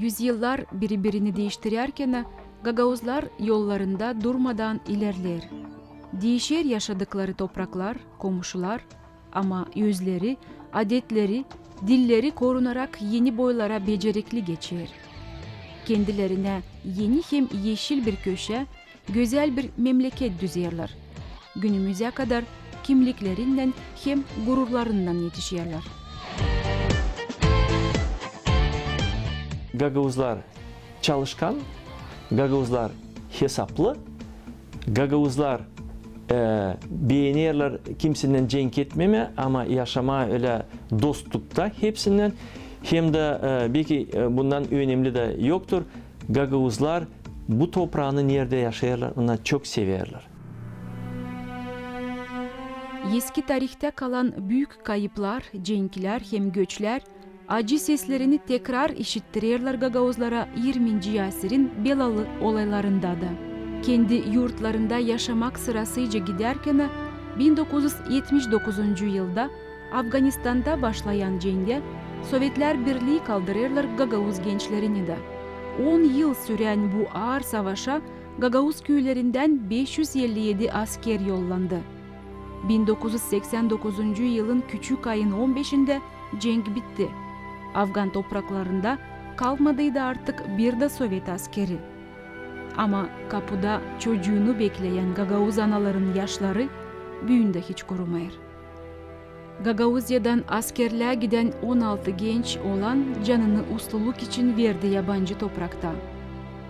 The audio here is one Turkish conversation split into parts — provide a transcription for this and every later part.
Yüzyıllar birbirini değiştirerken Gagauzlar yollarında durmadan ilerler. Değişir yaşadıkları topraklar, komşular ama yüzleri, adetleri, dilleri korunarak yeni boylara becerikli geçer. Kendilerine yeni hem yeşil bir köşe, güzel bir memleket düzerler. Günümüze kadar kimliklerinden hem gururlarından yetişirler. Gagauzlar çalışkan, Gagauzlar hesaplı, Gagauzlar beğenirler kimsenin cenk etmeme ama yaşama öyle dostlukta hepsinden hem de belki bundan önemli de yoktur. Gagauzlar bu toprağını nerede yaşayarlar onu çok severler. Eski tarihte kalan büyük kayıplar, cenkler hem göçler acı seslerini tekrar işittirirler Gagauzlara 20. asırın belalı olaylarında da. Kendi yurtlarında yaşamak sırasıyla giderken 1979. yılda Afganistan'da başlayan cenge Sovyetler Birliği kaldırırlar Gagauz gençlerini de. 10 yıl süren bu ağır savaşa Gagauz köylerinden 557 asker yollandı. 1989. yılın küçük ayın 15'inde cenk bitti. Afgan topraklarında kalmadıydı artık bir de Sovyet askeri. Ama kapıda çocuğunu bekleyen Gagauz anaların yaşları büyünde hiç kurumayır. Gagauzya'dan askerliğe giden 16 genç olan canını usluluk için verdi yabancı toprakta.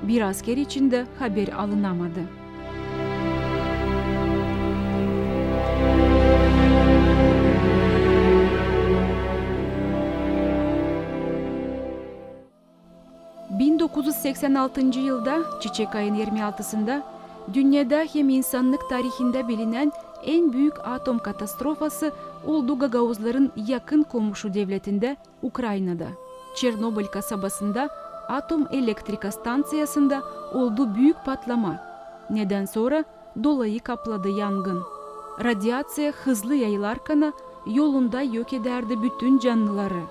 Bir asker için de haber alınamadı. ...1986. yılda Çiçek ayın 26'sında dünyada hem insanlık tarihinde bilinen en büyük atom katastrofası oldu Gagauzların yakın komşu devletinde Ukrayna'da. Çernobil kasabasında atom elektrik stansiyasında oldu büyük patlama. Neden sonra dolayı kapladı yangın. Radyasyon hızlı yayılarken yolunda yok ederdi bütün canlıları.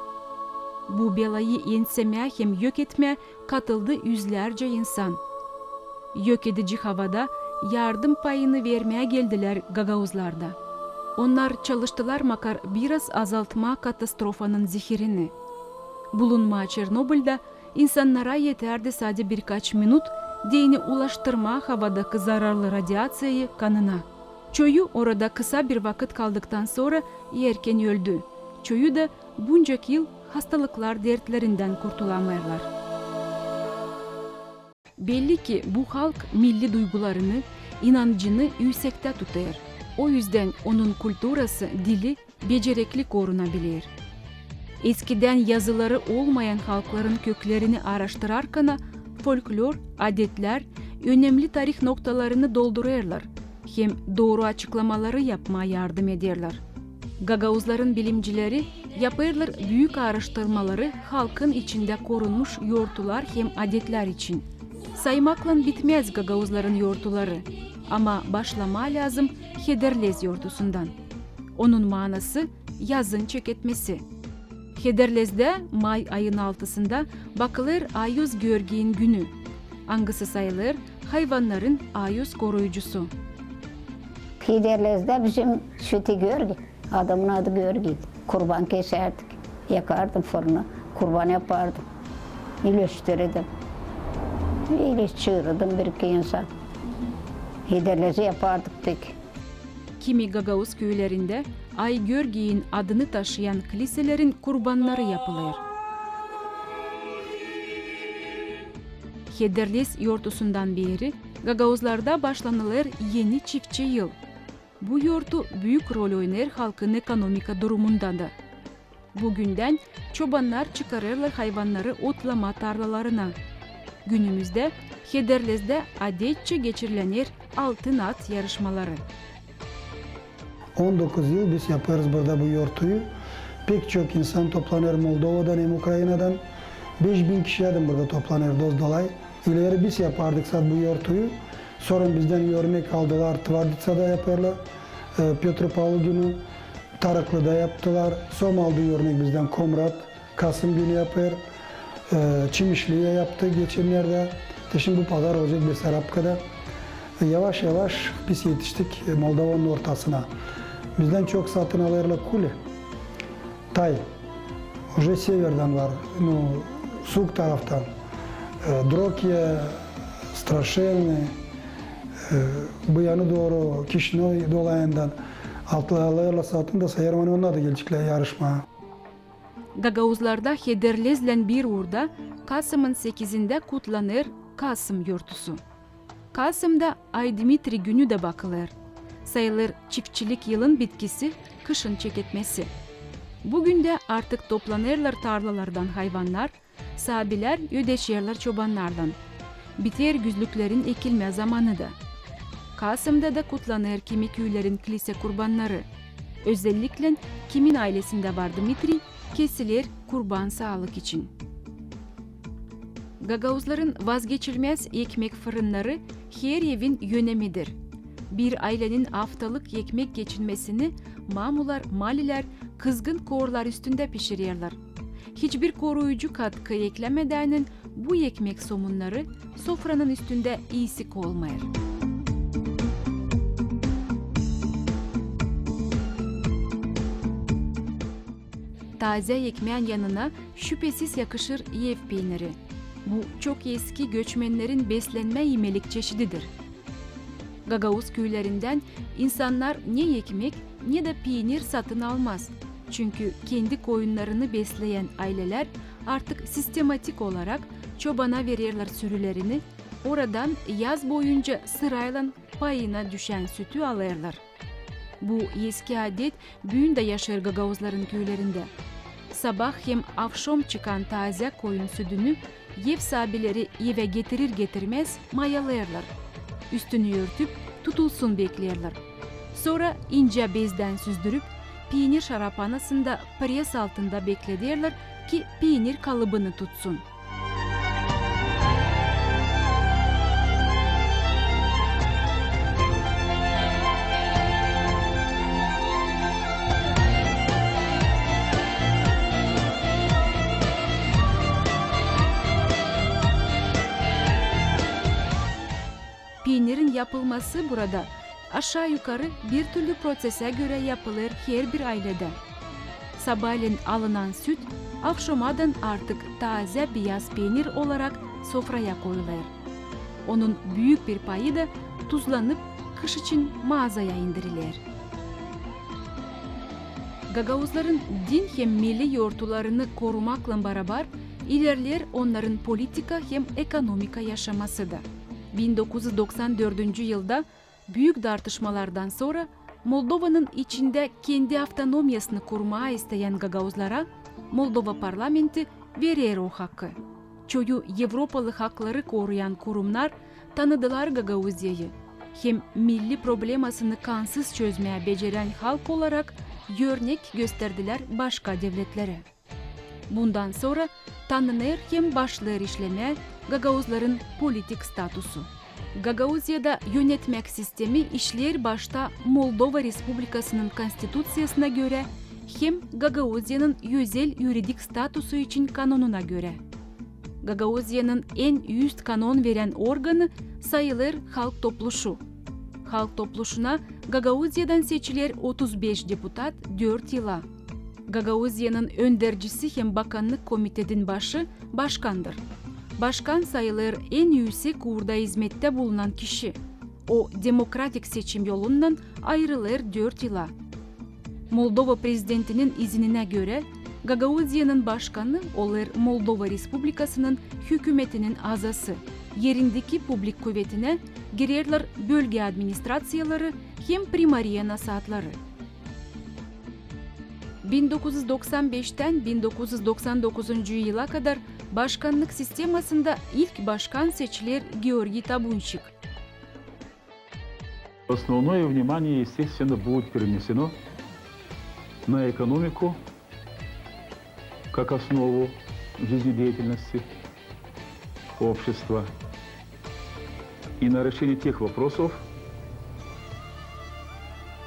Bu belayı yensemeye hem yok etmeye katıldı yüzlerce insan. Yok edici havada yardım payını vermeye geldiler Gagauzlarda. Onlar çalıştılar makar biraz azaltma katastrofanın zihirini. Bulunma Çernobil'de insanlara yeterdi sadece birkaç minut dini ulaştırma havadaki zararlı radyasyayı kanına. Çoğu orada kısa bir vakit kaldıktan sonra erken öldü. Çoğu da bunca yıl hastalıklar dertlerinden kurtulamıyorlar. Belli ki bu halk milli duygularını, inancını yüksekte tutar. O yüzden onun kültürası, dili becerikli korunabilir. Eskiden yazıları olmayan halkların köklerini araştırırken folklor, adetler, önemli tarih noktalarını doldururlar. Hem doğru açıklamaları yapmaya yardım ederler. Gagauzların bilimcileri yaparlar büyük araştırmaları halkın içinde korunmuş yortular hem adetler için. Saymakla bitmez Gagauzların yortuları ama başlama lazım Hederlez yortusundan. Onun manası yazın çöketmesi. Hederlez'de May ayın 6'sında bakılır ayuz görgün günü. Hangisi sayılır hayvanların ayuz koruyucusu. Hederlez'de bizim sütü görgü. Adamın adı görgüydü. Kurban keserdik. Yakardım fırına. Kurban yapardım. İyileştirirdim. İyileştirirdim bir iki insan. Hederlezi yapardık pek. Kimi Gagauz köylerinde Ay Görgü'nün adını taşıyan kiliselerin kurbanları yapılır. Hederlez yortusundan beri Gagauzlarda başlanılır yeni çiftçi yıl. Bu yortu büyük rol oynar halkın ekonomik durumunda da. Bugünden çobanlar çıkarırlar hayvanları otlama tarlalarına. Günümüzde Hederlez'de adetçe geçirilenir altın at yarışmaları. 19 yıl biz yaparız burada bu yortuyu. Pek çok insan toplanır Moldova'dan hem Ukrayna'dan. 5000 kişilerden burada toplanır doz dolay. İleri biz yapardık bu yortuyu. Sonra bizden örnek aldılar. Tvardica'da yaparlar. Petropavl günü Taraklı'da yaptılar. Somal'da örnek bizden Komrat, Kasım günü yapar. Çimişli'ye yaptı geçenlerde. Şimdi bu pazar olacak Bessarabka'da. Yavaş yavaş biz yetiştik Moldova'nın ortasına. Bizden çok satın alırlar kule. Tay. Уже severden var. Suk taraftan. Drokya, Straşelny, bu yana doğru Kişinoy dolayından altılarla satın da sayarman onlar da gelecekler yarışmaya. Gagauzlarda hederlezlen bir uğurda Kasım'ın 8'inde kutlanır Kasım yurtusu. Kasım'da Ay Dimitri günü de bakılır. Sayılır çiftçilik yılın bitkisi, kışın çeketmesi. Bugün de artık toplanırlar tarlalardan hayvanlar, sabiler ödeşerler çobanlardan. Biter güzlüklerin ekilme zamanı da. Kasım'da da kutlanır kimi köylerin kilise kurbanları. Özellikle kimin ailesinde var Dimitri, kesilir kurban sağlık için. Gagauzların vazgeçilmez ekmek fırınları her evin yönemidir. Bir ailenin haftalık ekmek geçinmesini mamular, maliler kızgın korlar üstünde pişirirler. Hiçbir koruyucu katkı eklemeden bu ekmek somunları sofranın üstünde iyisik olmayır. Taze ekmeğin yanına şüphesiz yakışır yev peyniri. Bu çok eski göçmenlerin beslenme yemelik çeşididir. Gagauz köylerinden insanlar ne ekmek ne de peynir satın almaz. Çünkü kendi koyunlarını besleyen aileler artık sistematik olarak çobana verirler sürülerini, oradan yaz boyunca sırayla payına düşen sütü alırlar. Bu eski adet bugün de yaşar Gagauzların köylerinde. Sabah hem akşam çıkan taze koyun sütünü ev sahibileri eve getirir getirmez mayalayırlar. Üstünü örtüp tutulsun beklerler. Sonra ince bezden süzdürüp peynir şarapanasında pres altında beklerler ki peynir kalıbını tutsun. Peynirin yapılması burada aşağı yukarı bir türlü prosese göre yapılır her bir ailede. Sabahleyin alınan süt, akşamadan artık taze beyaz peynir olarak sofraya koyulur. Onun büyük bir payı da tuzlanıp kış için mağazaya indirilir. Gagauzların din hem milli yortularını korumakla beraber ilerler onların politika hem ekonomika yaşaması da. 1994 yılda büyük tartışmalardan sonra Moldova'nın içinde kendi avtonomyasını kurmaya isteyen Gagauzlara Moldova parlamenti verir o hakkı. Çünkü Avrupalı hakları koruyan kurumlar tanıdılar Gagauzya'yı. Hem milli problemasını kansız çözmeye beceren halk olarak örnek gösterdiler başka devletlere. Bundan sonra tanınır hem başlar işlemeye Gagauzların politik statusu. Gagauzya'da yönetmek sistemi işler başta Moldova Respublikası'nın konstitüsyasına göre hem Gagauzya'nın özel yuridik statusu için kanununa göre. Gagauzya'nın en üst kanon veren organı sayılır halk topluşu. Halk topluşuna Gagauzya'dan seçilir 35 deputat 4 yıla. Gagauzya'nın öndercisi hem bakanlık komitetin başı başkandır. Başkan sayılır en yüksek uğurda hizmette bulunan kişi. O demokratik seçim yolundan ayrılır 4 yıla. Moldova prezidentinin iznine göre Gagauzya'nın başkanı olur Moldova Respublikası'nın hükümetinin azası. Yerindeki publik kuvvetine girerler bölge administrasyaları hem primariye nasatları. 1995'ten 1999 yıla kadar başkanlık sistemasında ilk başkan seçilir Георгий Табунщик. Основное внимание, естественно, будет перенесено на экономику как основу жизнедеятельности общества и на решение тех вопросов,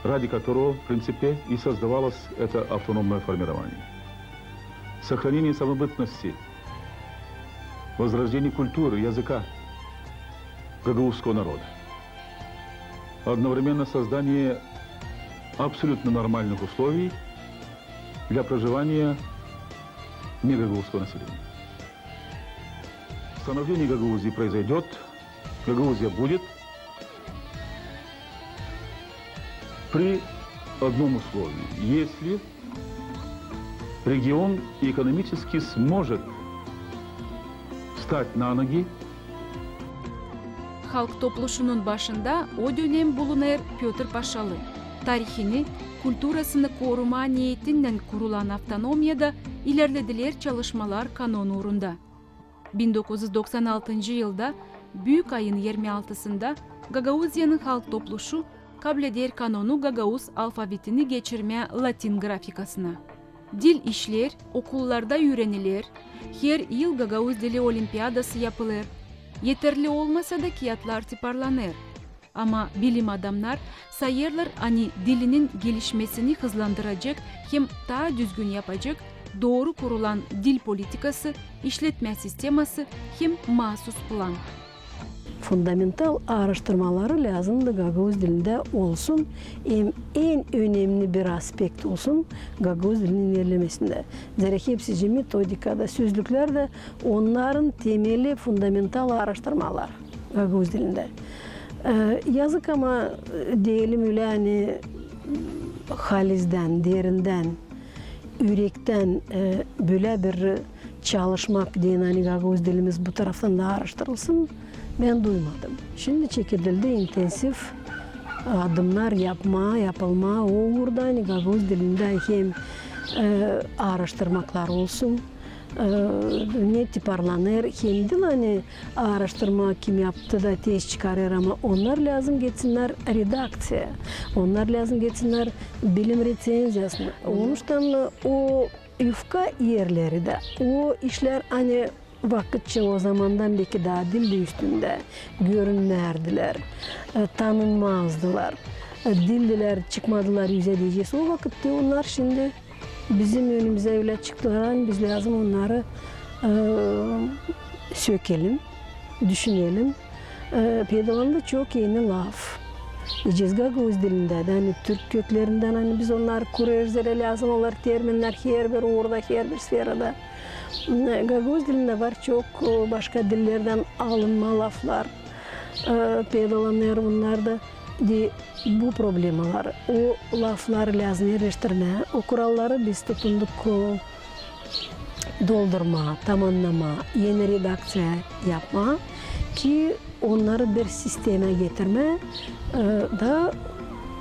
ради которого, в принципе, и создавалось это автономное формирование. Сохранение самобытности возрождение культуры, языка гагаузского народа. Одновременно создание абсолютно нормальных условий для проживания негагаузского населения. Становление Гагаузии произойдет, Гагаузия будет при одном условии, если регион экономически сможет встать на ноги. Halk topluşunun başında o dönem bulunan Pyotr Paşalı, tarihini, kulturasını koruma niyetinden kurulan avtonomiyada ilerlediler çalışmalar kanonu uğrunda. 1996 yılda Büyük ayın 26'sında Gagauzya'nın halk topluşu kabul eder kanonu Gagauz alfabetini geçirmeye Latin grafikasına. Dil işler, okullarda öğrenilir, her yıl Gagauz Dili Olimpiyadası yapılır. Yeterli olmasa da kağıtlar tiparlanır. Ama bilim adamlar sayarlar hani dilinin gelişmesini hızlandıracak hem daha düzgün yapacak doğru kurulan dil politikası, işletme sisteması hem mahsus plan. Fundamental araştırmaları lazım da Gagauz dilinde olsun. En önemli bir aspekt olsun Gagauz dilinin ilerlemesinde. Hepsi metodikada, sözlüklerde onların temeli fundamental araştırmalar Gagauz dilinde. Yazık ama diyelim öyle hani halizden, derinden, yürekten böyle bir çalışmak diyen hani Gagauz dilimiz bu taraftan da araştırılsın. Ben duymadım. Şimdi çekildi intensif adımlar yapılma uğurda hani Gagauz dilinde hem araştırmaklar olsun, ne tiparlanır hem de hani araştırma kim yaptı da test çıkarır ama onlar lazım geçsinler redaksiya, onlar lazım geçsinler bilim recenziyasına. Onuştan o yufka yerleri de o işler hani vakitçe o zamandan belki daha dil üstünde görünmerdiler, tanınmazdılar, dildiler çıkmadılar yüze diyeceğiz. O vakitte onlar şimdi bizim önümüze öyle çıktılar, biz lazım onları sökelim, düşünelim. Pedalanda çok yeni laf. Gagauz dilinde, hani Türk köklerinden hani biz onları kuruyoruz, lazım onlar terminler her bir orada, her bir sferada. Gagauz dilinde var çok başka dillerden alınma laflar, pedalanıyor bunlar da. Bu problemler, o lafları lazım yerleştirme, o kuralları biz tutunduk doldurma, tamamlama, yeni redaksiya yapma ki onları bir sisteme getirme da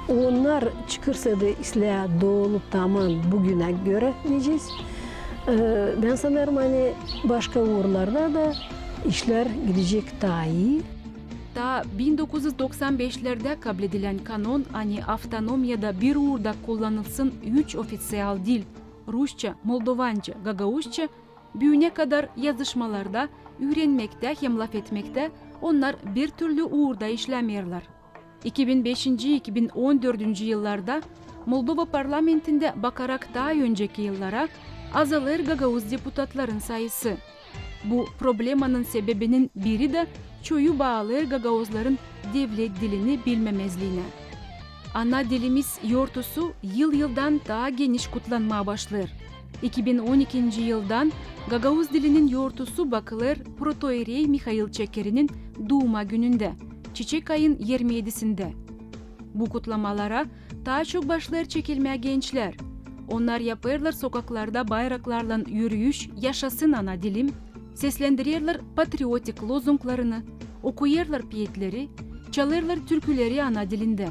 onlar çıkırsa da islah doğru tamam bugüne göre diyeceğiz. Ben sanırım hani başka uğurlarda da işler gidecek daha iyi. Ta 1995'lerde kabul edilen kanon hani avtonomiyada bir uğurda kullanılsın 3 ofisiyal dil Rusça, Moldovanca, Gagauzca büyüne kadar yazışmalarda öğrenmekte hem laf etmekte onlar bir türlü uğurda işlemiyorlar. 2005-2014 yıllarda Moldova parlamentinde bakarak daha önceki yıllara azalır Gagauz deputatların sayısı. Bu problemanın sebebinin biri de çoğu bağlı Gagauzların devlet dilini bilmemezliğine. Ana dilimiz yortusu yıl yıldan daha geniş kutlanmaya başlar. 2012 yıldan Gagauz dilinin yortusu bakılır Protoerey Mikhail Çekeri'nin doğuma gününde, Çiçek ayın 27'sinde. Bu kutlamalara daha çok başlar çekilmeye gençler. Onlar yaparlar sokaklarda bayraklarla yürüyüş, yaşasın ana dilim, seslendirirler patriotik lozunglarını, okuyarlar piyetleri, çalırlar türküleri ana dilinde.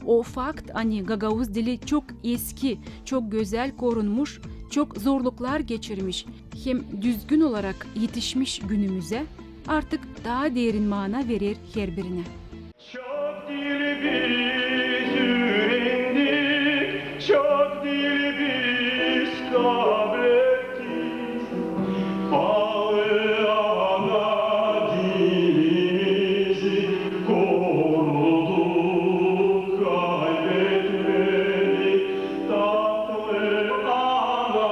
O fakt hani Gagauz dili çok eski, çok güzel korunmuş, çok zorluklar geçirmiş, hem düzgün olarak yetişmiş günümüze artık daha derin mana verir her birine. Çok dil biz öğrendik, çok dil biz sabrettik. Bağlı ana dilimizi koruduk, kaybetmedik. Tatlı ana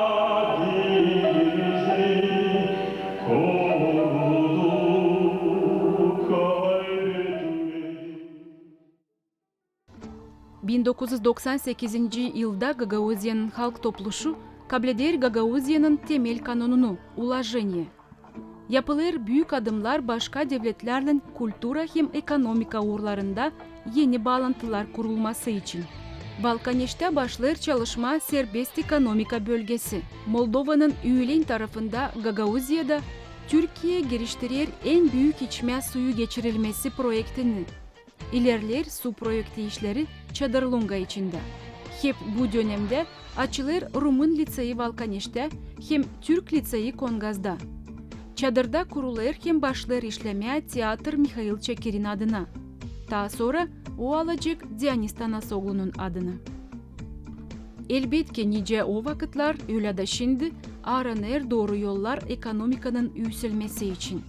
dilimizi koruduk. 1998 yılda Gagauziya'nın halk topluşu kabul eder Gagauziya'nın temel kanununu, ulaşenie. Yapılır büyük adımlar başka devletlerle kultura hem ekonomika uğurlarında yeni bağlantılar kurulması için. Balkaneş'te başlar çalışma serbest ekonomika bölgesi. Moldova'nın üyeliğin tarafında Gagauziya'da Türkiye geliştirir en büyük içme suyu geçirilmesi projektini. İlerler su projekti işleri Çadırlunga içinde. Hep bu dönemde açılır Rumun Liseyi Balkaneş'te hem Türk Liseyi Kongaz'da. Çadırda kurulur hem başlar işlemeye Tiyatr Mikhail Çeker'in adına. Daha sonra o alacak Dionis Tanasoglu'nun adını. Elbette nice o vakitler öyle de şimdi aranır doğru yollar ekonomikanın yükselmesi için.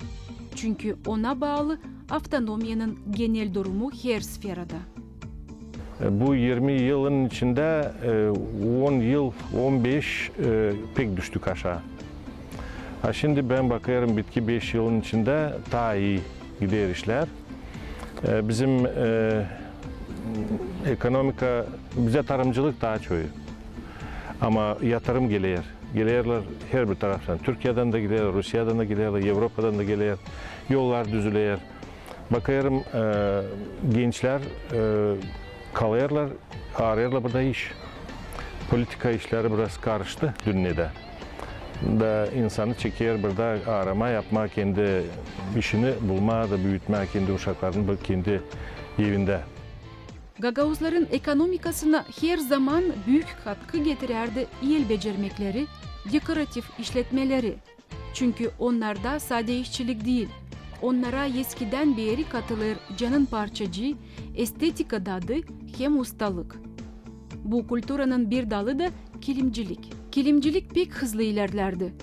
Çünkü ona bağlı avtonomiyanın genel durumu her sferada. Bu 20 yılın içinde 10 yıl, 15 pek düştük aşağı. Şimdi ben bakıyorum bitki 5 yılın içinde daha iyi gider işler. Bizim ekonomika, bize tarımcılık daha çok. Ama yatırım geliyor. Gelirler her bir taraftan. Türkiye'den de geliyor, Rusya'dan da geliyor, Avrupa'dan da geliyor. Yollar düzülüyor. Bakıyorum gençler kalıyorlar, arıyorlar burada iş. Politika işleri biraz karıştı dünyada. Da insanı çekiyor burada arama yapma, kendi işini bulma da büyütme, kendi uşaklarını kendi evinde. Gagauzların ekonomikasına her zaman büyük katkı getirirdi el becermekleri, dekoratif işletmeleri. Çünkü onlarda sade işçilik değil, onlara eskiden beri katılır canın parçacığı, estetika dadı hem ustalık. Bu kültüranın bir dalı da kilimcilik. Kilimcilik pek hızlı ilerlerdi.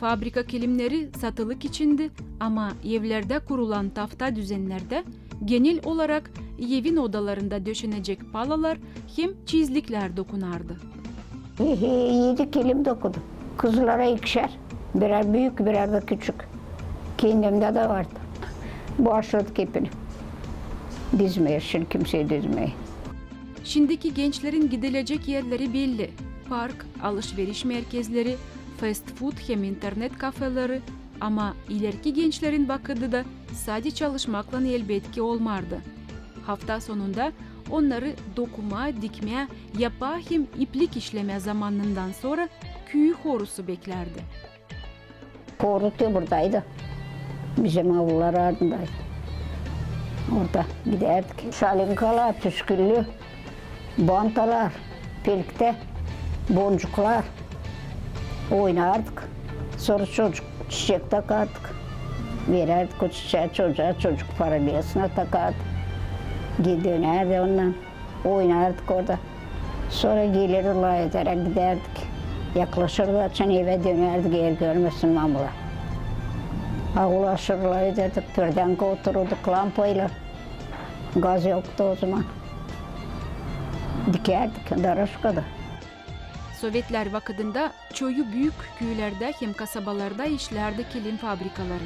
Fabrika kilimleri satılık içindi ama evlerde kurulan tafta düzenlerde genel olarak evin odalarında döşenecek palalar hem çizlikler dokunardı. 7 kilim dokudum. Kızlara ikişer. Birer büyük, birer de küçük. Kendimde de vardı. Başladık hepini. Dizmeye, şimdi kimseyi dizmeye. Şimdiki gençlerin gidilecek yerleri belli. Park, alışveriş merkezleri, fast food hem internet kafeleri. Ama ileriki gençlerin vakıdı da sadece çalışmakla elbette olmardı. Hafta sonunda onları dokuma, dikme, yapa hem iplik işleme zamanından sonra köy horusu beklerdi. Korut da buradaydı. Bizim avlular ardındaydı. Orada giderdik. Şalinkalar, püsküllü, bantalar, pelikte, boncuklar oynardık. Sonra çiçek takardık. Vererdik o çiçeği çocuğa, çocuk paralıyasına takardık. Dönerdi ondan, oynardık orada. Sonra gelir ulay ederek giderdik. Yaklaşırdı açan eve dönerdik, yer görmesin mamula. Ağulaşırlar ederdik, perdenke otururduk lampayla. Gaz yoktu o zaman. Dikerdik, daraşkada. Sovyetler vakıdında çoyu büyük köylerde hem kasabalarda işlerdi kilim fabrikaları.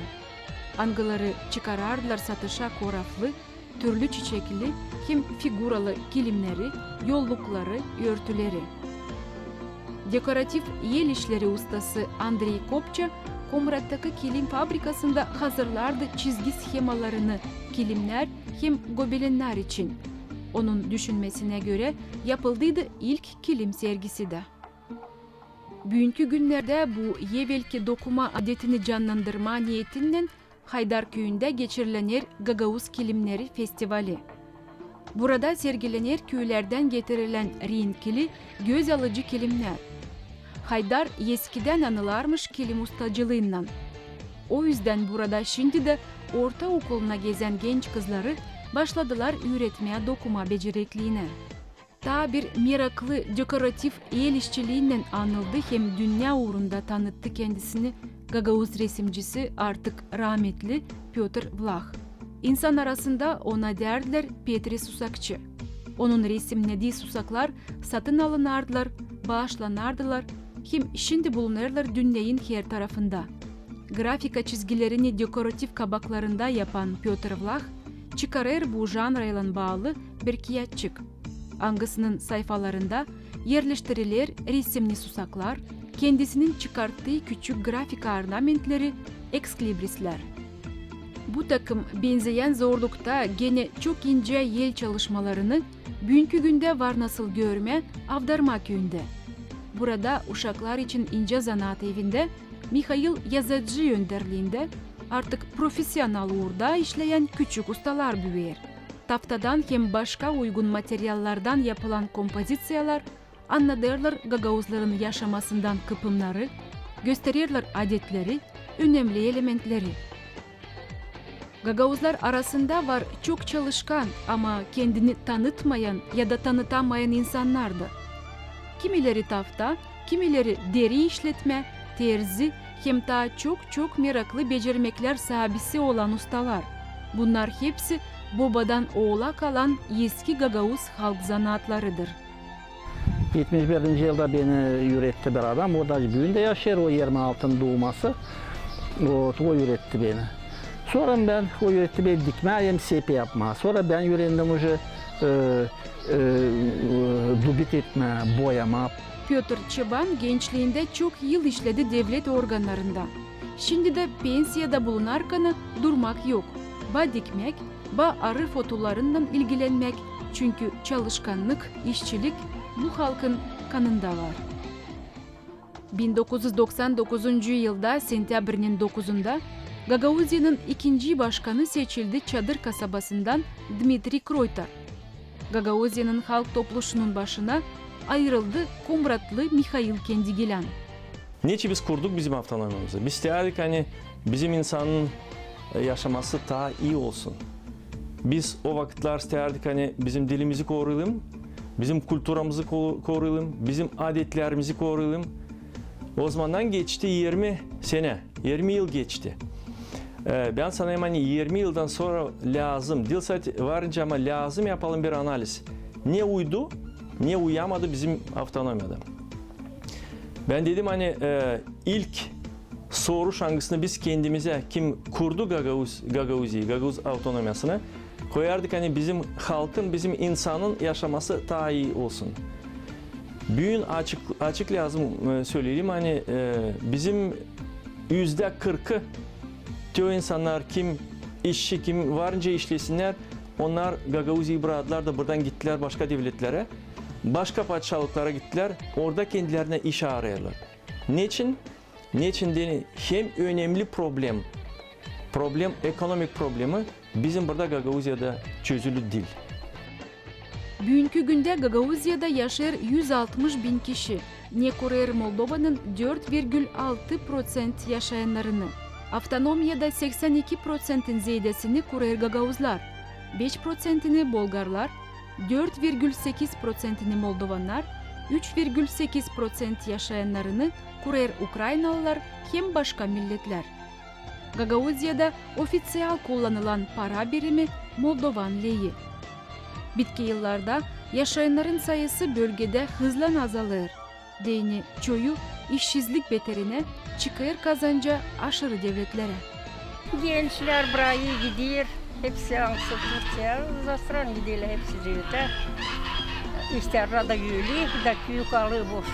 Angıları çıkarardılar satışa koraflı, türlü çiçekli hem figuralı kilimleri, yollukları, örtüleri. Dekoratif el işleri ustası Andrei Kopça, Komrat'taki kilim fabrikasında hazırlardı çizgi schemalarını kilimler hem gobelenler için. Onun düşünmesine göre yapıldıydı ilk kilim sergisi de. Bugünkü günlerde bu evvelki dokuma adetini canlandırma niyetinden Haydarköy'ünde geçirilenir Gagauz Kilimleri Festivali. Burada sergilenir köylerden getirilen renkli, göz alıcı kilimler. Haydar eskiden anılarmış kilim ustacılığından. O yüzden burada şimdi de ortaokuluna gezen genç kızları başladılar üretmeye dokuma becerikliğine. Daha bir meraklı dekoratif el işçiliğinden anıldı hem dünya uğrunda tanıttı kendisini Gagauz resimcisi artık rahmetli Piotr Vlah. İnsan arasında ona derdiler Petri Susakçı. Onun resimlediği susaklar satın alınardılar, bağışlanardılar, hem şimdi bulunurlar dünyanın her tarafında. Grafika çizgilerini dekoratif kabaklarında yapan Piotr Vlah, çıkarır bu janrayla bağlı bir kıyatçık. Angısının sayfalarında yerleştirilir resimli susaklar, kendisinin çıkarttığı küçük grafik ornamentleri, ekslibrisler. Bu takım benzeyen zorlukta gene çok ince yel çalışmalarını bugünkü günde var nasıl görme Avdarma köyünde. Burada uşaklar için ince zanaat evinde Mikhail Yazıcı önderliğinde artık profesyonel uğurda işleyen küçük ustalar büyür. Taftadan hem başka uygun materyallardan yapılan kompozisiyalar anlatırlar Gagauzların yaşamasından kıpımları, gösterirler adetleri, önemli elementleri. Gagauzlar arasında var çok çalışkan ama kendini tanıtmayan ya da tanıtamayan insanlardı. Kimileri tafta, kimileri deri işletme, terzi, hem daha çok meraklı becermekler sahibisi olan ustalar. Bunlar hepsi babadan oğula kalan eski Gagauz halk zanaatlarıdır. 71. yılda beni üretti bir adam. O da büyüğünde yaşar, o 26'ın doğması. O üretti beni. Sonra ben o üretti beni dikmeyim, sepi yapma. Sonra ben öğrendim dubit etme, boyama. Piotr Çaban gençliğinde çok yıl işledi devlet organlarında. Şimdi de pensiyada bulunarken durmak yok. Ba dikmek, ba arı fotolarından ilgilenmek. Çünkü çalışkanlık, işçilik bu halkın kanında var. 1999 yılda sentyabrinin 9'unda Gagauzya'nın ikinci başkanı seçildi Çadır kasabasından Dmitri Kroytar. Gagauzya'nın halk topluluğunun başına ayrıldı Komratlı Mikhail Kendigilan. Niçin biz kurduk bizim avtonomimizi? Biz isterdik hani bizim insanın yaşaması daha iyi olsun. Biz o vakitler isterdik hani bizim dilimizi koruyalım, bizim kültürümüzü koruyalım, bizim adetlerimizi koruyalım. O zamandan geçti 20 sene, 20 yıl geçti. Ben sanayım hani 20 yıldan sonra lazım, dil saati varınca ama lazım yapalım bir analiz. Ne uydu, ne uyamadı bizim avtonomiyada. Ben dedim hani ilk soru şangısını biz kendimize kim kurdu Gagauz autonomiyasını koyardık hani bizim halkın, bizim insanın yaşaması daha iyi olsun. Büyün açık lazım söyleyelim hani bizim %40'ı tüm insanlar kim işçi kim varınca işlesinler onlar Gagauzya'yı bıraktılar da buradan gittiler başka devletlere. Başka padişahlıklara gittiler. Orada kendilerine iş arıyorlar. Niçin? Niçin dedi? Hem önemli problem ekonomik problemi bizim burada Gagauzya'da çözülü değil. Bugünkü günde Gagauzya'da yaşar 160 bin kişi. Ne kurar Moldova'nın 4,6% yaşayanlarını. Avtonomiyada 82%'ın zeydesini kurar Gagauzlar, 5%'ını Bolgarlar, 4,8%'ını Moldovanlar, 3,8% yaşayanlarını kurar Ukraynalılar hem başka milletler. Gagauzya'da ofisyal kullanılan para birimi Moldovan leyi. Bitki yıllarda yaşayanların sayısı bölgede hızla azalır. Deyni çoyu işsizlik beterine, çıkar kazanca aşırı devletlere. Gençler buraya gidiyor. Hepsi Turçya, Uzastran gidiyorlar hepsi ziyarete. İşte Rada Gülü, da yukarı boş.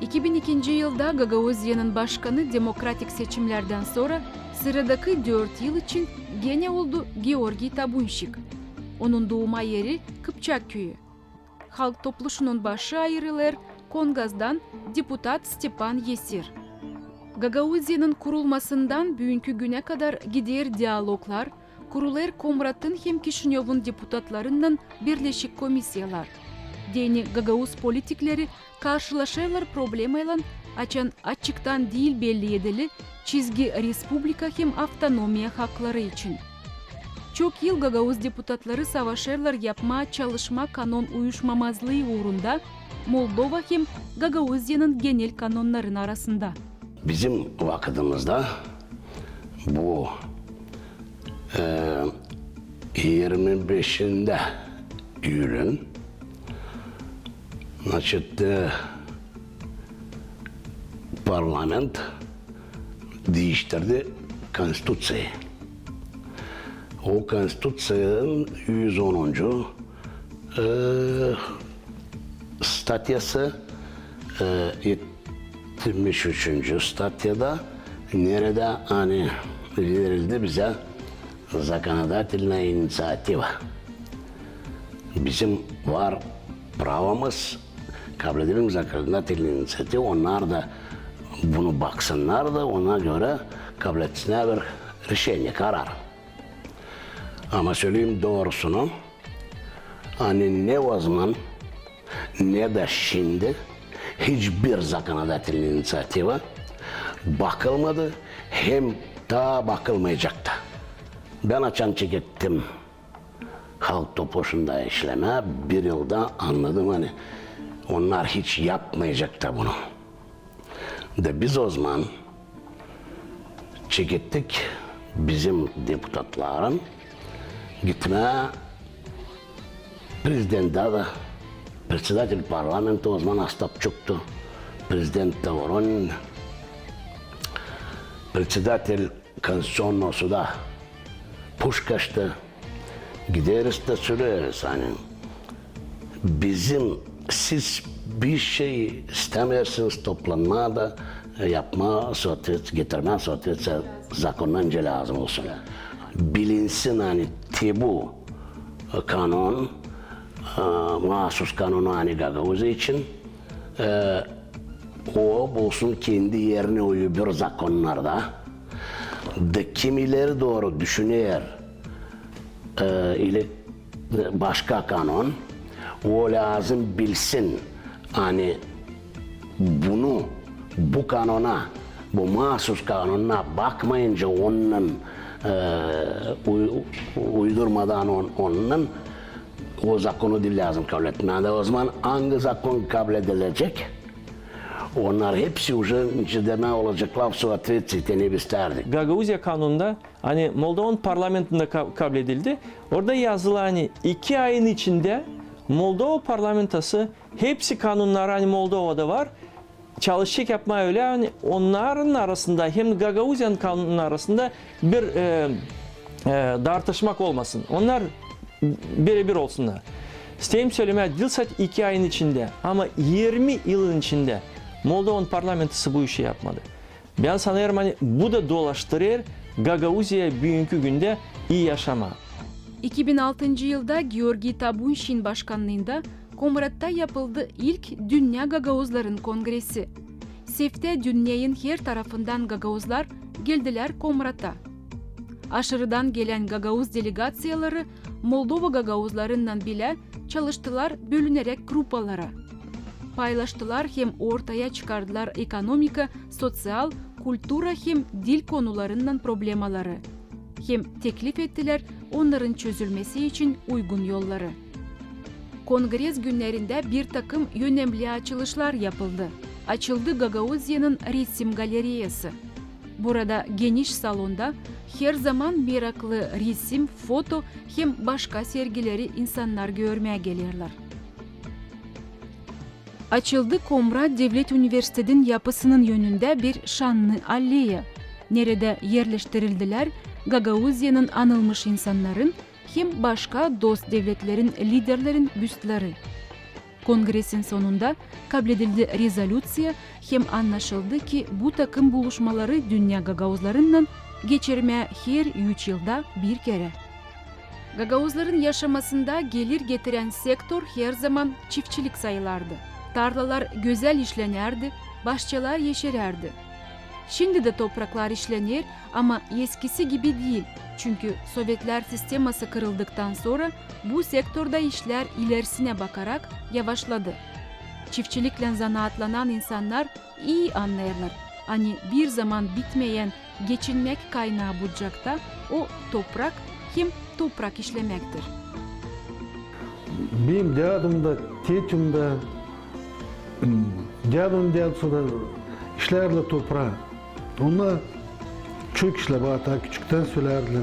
2002 yılda Gagauzya'nın başkanı demokratik seçimlerden sonra sıradaki 4 yıl için gene oldu Georgi Tabunşik. Onun doğma yeri Kıpçak köyü. Halk topluluğunun başı ayrılır Kongaz'dan deputat Stepan Yesir. Gagauzya'nın kurulmasından bugünkü güne kadar gider diyaloglar, kurulur Komrat'ın hem Kişinyov'un deputatlarından birleşik komisyalar. Deni Gagauz politikleri karşılaşırlar problemayla açan açıktan değil belli edili çizgi respublika hem avtonomiya hakları için. Çok yıl Gagauz deputatları savaşırlar yapma çalışma kanon uyuşmamazlığı uğrunda Moldova hem Gagauzya'nın genel kanonların arasında. Bizim vakitimizde bu 25'inde Eylül'ün parlament değiştirdi konstitusiyi. O konstitusiyanın 110. Statyası 73. statyada nerede hani verildi bize законодательная инициатива. Bizim var pravomuz, kabul edelim законодательная инициатива. Onlar da bunu baksınlar da ona göre kabul etsinler bir решение, karar. Ama söyleyeyim doğrusunu, hani ne o zaman ne de şimdi hiçbir законодательная инициатива bakılmadı, hem daha bakılmayacak da. Ben açan çekettim halk topluluğunda işleme, bir yılda anladım hani onlar hiç yapmayacak da bunu. De biz o zaman çekettik bizim deputatların gitme президента da председатель парламента o zaman Остапчук'tu. Президент de Воронин, председатель Конституционного суда Puşkaş'tı. Gideriz de söyleriz hani bizim siz bir şey istemiyorsunuz toplanma da yapma getirme sohbet zakonunca lazım olsun. Bilinsin hani bu kanun mahsus kanunu hani Gagavuz için o bulsun kendi yerine uyuyor zakonlarda da kimileri doğru düşünüyor ile başka kanun o lazım bilsin hani bunu bu kanuna bu mahsus kanuna bakmayınca onun uydurmadan onun o zakonu değil lazım kabul etmeye. O zaman hangi zakon kabul edilecek? Onlar hepsi önceden olacaklar sohbet isterdik. Gagavuzya kanununda hani Moldovan parlamentinde kabul edildi. Orada yazılı hani 2 ayın içinde Moldova parlamentosu hepsi kanunlar hani Moldova'da var. Çalışacak yapma öyle hani onların arasında hem Gagavuzyan kanunun arasında bir tartışmak olmasın. Onlar birebir olsunlar. İsteyim söylemeye Dilsat 2 ayın içinde ama 20 yılın içinde Moldovan parlamentosu bu işi yapmadı. Ben sanıyorum hani bu da dolaştırır Gagavuzya bugünkü günde iyi yaşama. 2006 yılda Georgi Tabunshin başkanlığında Komrat'ta yapıldı ilk Dünya Gagavuzların Kongresi. Sefte dünyanın her tarafından Gagavuzlar geldiler Komrat'a. Aşırıdan gelen Gagavuz delegasyaları Moldova Gagavuzlarından bile çalıştılar bölünerek gruplara. Paylaştılar hem ortaya çıkardılar ekonomika, sosyal, kultura hem dil konularından problemaları. Hem teklif ettiler onların çözülmesi için uygun yolları. Kongres günlerinde bir takım önemli açılışlar yapıldı. Açıldı Gagavuzya'nın resim galeriyası. Burada geniş salonda her zaman meraklı resim, foto hem başka sergileri insanlar görmeye gelirler. Açıldı Komrat Devlet Üniversitesi'nin yapısının yönünde bir şanlı alleya. Nerede yerleştirildiler Gagavuzya'nın anılmış insanların hem başka dost devletlerin liderlerin büstleri. Kongresin sonunda kabul edildi rezolüsiya hem anlaşıldı ki bu takım buluşmaları dünya Gagavuzlarından geçirmeye her 3 yılda bir kere. Gagavuzların yaşamasında gelir getiren sektör her zaman çiftçilik sayılardı. Tarlalar güzel işlenirdi, bahçeler yeşererdi. Şimdi de topraklar işlenir ama eskisi gibi değil. Çünkü Sovyetler sisteması kırıldıktan sonra bu sektörde işler ilerisine bakarak yavaşladı. Çiftçilikle zanaatlanan insanlar iyi anlayırlar. Hani bir zaman bitmeyen geçinmek kaynağı bucakta o toprak hem toprak işlemektir. Benim dadımda, tetimde, dadım da işlerle toprağı. Onlar çok işle bata küçükten söylerdiler.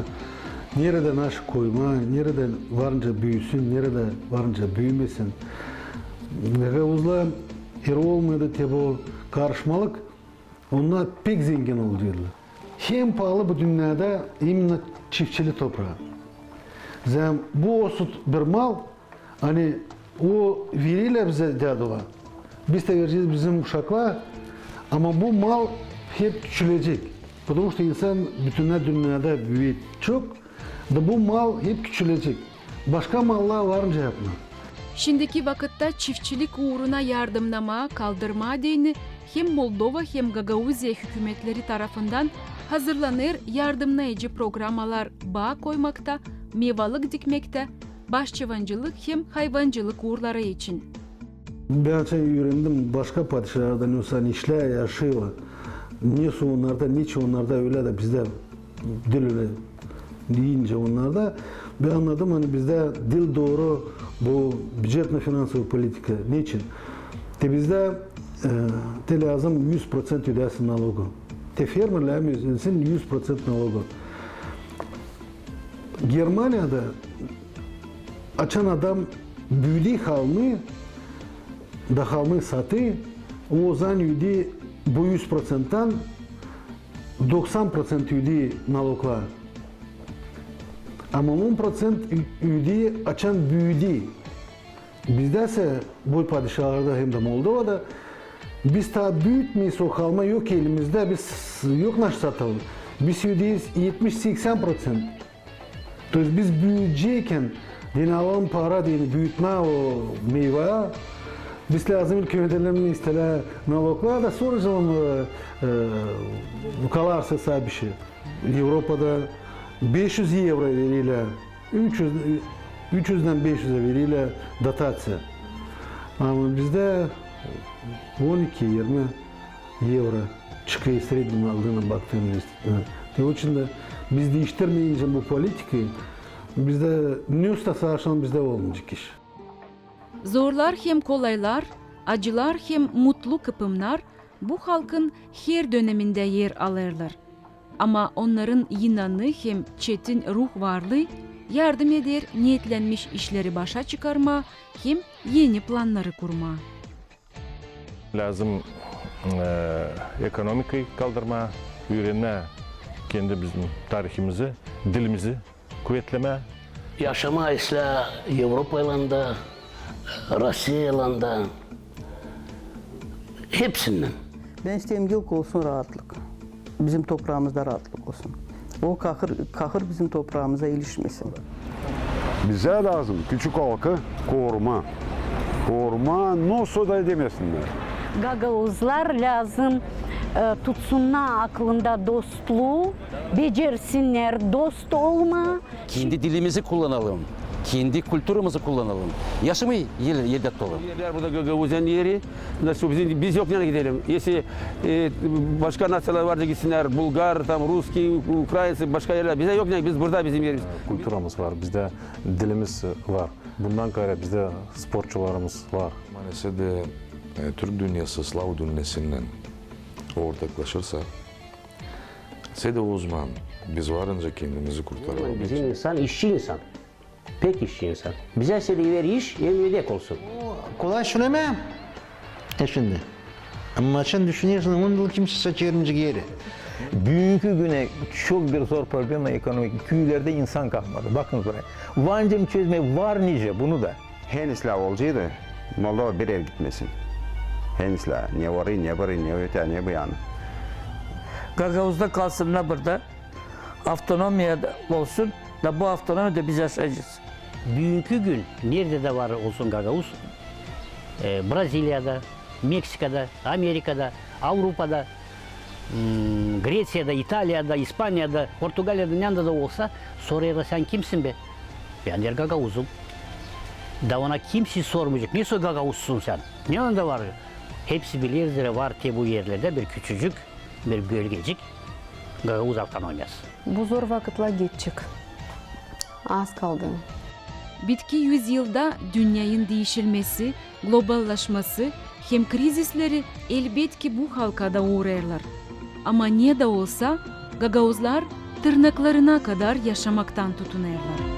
Nereden aşık koyma, nereden varınca büyüsün, nerede varınca büyümesin. Gagavuzlar eri olmadı tabi o karışmalık. Onlar pek zengin oldu diyorlar. Hem pahalı bu dünyada imенно çiftçili toprağı. Zem bu osut bir mal, Hani o veriyle bize derdiler. Biz de vereceğiz bizim uşaklar. Ama bu mal hep küçülecek. Потому что insan bütün dünyada büyük çok. Da bu mal hep küçülecek. Başka mallar varınca yapma. Şimdiki vakitte çiftçilik uğruna yardımlama, kaldırma deyini hem Moldova hem Gagauzya hükümetleri tarafından hazırlanır yardımlayıcı programalar bağ koymakta, meyvalık dikmekte, bahçıvancılık hem hayvancılık uğurları için. Ben öğrendim başka padişahlardan insan işler yaşıyor. Neyse onlarda, niçin onlarda öyle de bizde dil öyle deyince onlarda ben anladım hani bizde dil doğru bu budjetno finansal politika. Niçin? Te bizde te lazım 100% ödesin nalogu. Te fermerler ödesin 100% nalogu. Germanya'da açan adam büyüdüğü halmı da halmı satı o zaman ödedi bu 100%'tan 90% ödedi naloglar. Ama 10% ödedi açan büyüdü. Bizde ise bu padişahlarda hem de Moldova'da biz ta büyütmeyiz o halma yok elimizde biz yok naş satalım. Biz ödeyiz 70-80%. Yani biz büyüyecekken yine alalım para diye büyütme o meyveye biz lazım ilk ödelerini isteler naloglar da sonra zaman kalarsa sağ bir şey. Avrupa'da 500 euro veriyle 300'den 500'e veriyle dotasya. Ama bizde 12-20 euro çıkıyor srednjim aldığına baktığımız. Onun için de biz değiştirmeyince bu politikayı bizde nüsta savaşan bizde olmayacak iş. Zorlar hem kolaylar, acılar hem mutlu kıpımlar bu halkın her döneminde yer alırlar. Ama onların inanı hem çetin ruh varlığı yardım eder niyetlenmiş işleri başa çıkarma hem yeni planları kurma. Lazım ekonomikayı kaldırma, öğrenme, kendi bizim tarihimizi, dilimizi kuvvetleme. Yaşama ise Avrupa'yla Rusya'yla hepsinden. Ben istedim yılk olsun rahatlık. Bizim toprağımızda rahatlık olsun. O kahır bizim toprağımıza ilişmesin. Bize lazım küçük halkı koruma. Koruma nasıl da demesinler. Gagavuzlar lazım tutsunlar aklında dostluğu, becersinler dost olma. Kendi dilimizi kullanalım, kendi kültürümüzü kullanalım. Yaşamayı yedet olalım. Yerler burada Gagavuz'un yeri. Nasıl biz yok yana gidelim. Yesi başka nasıllar vardı gitsinler. Bulgar, tam Ruski, Ukraynalı başka yerler. Bize yok yana biz burada bizim yerimiz. Kültürümüz var, bizde dilimiz var. Bundan gayrı bizde sporcularımız var. Maalesef de Türk dünyası Slav dünyasından ortaklaşırsa de uzman biz varınca kendimizi kurtaralım. Bizim insan işçi insan. Pek işçi insan. Bize ver iş yedek olsun. Kolay söylemem. Şimdi. Ama sen düşünüyorsun 10 yıl kimse seçerimiz geri. Bugünkü güne çok bir zor problem var ekonomik. Köylerde insan kalmadı. Bakın buraya. Vancım çözme var nice bunu da. Henüzler olacaktı. Moldova bir ev gitmesin. Henüzler. Ne varı, ne bari, ne öte, ne bu yana. Gagavuz'da kalsınlar burada. Avtonomiya olsun da bu avtonomide biz yaşayacağız. Bugünkü gün nerede de var olsun Gagavuz? Brezilya'da, Meksika'da, Amerika'da, Avrupa'da, Gresya'da, İtalya'da, İspanya'da, Portugalya'da yanında da olsa soruyor sen kimsin be? Ben der Gagavuz'um. Da ona kimse sormayacak. Niye Gagavuz'sun sen? Ne yanında var? Hepsi bilirdir var ki bu yerlerde bir küçücük, bir bölgecik Gagavuz avtonomiyası. Bu zor vakitler geçecek. Az kaldı. Bitki yüzyılda dünyanın değişilmesi, globallaşması hem krizisleri elbet ki bu halka da uğrarlar. Ama ne de olsa Gagavuzlar tırnaklarına kadar yaşamaktan tutunurlar.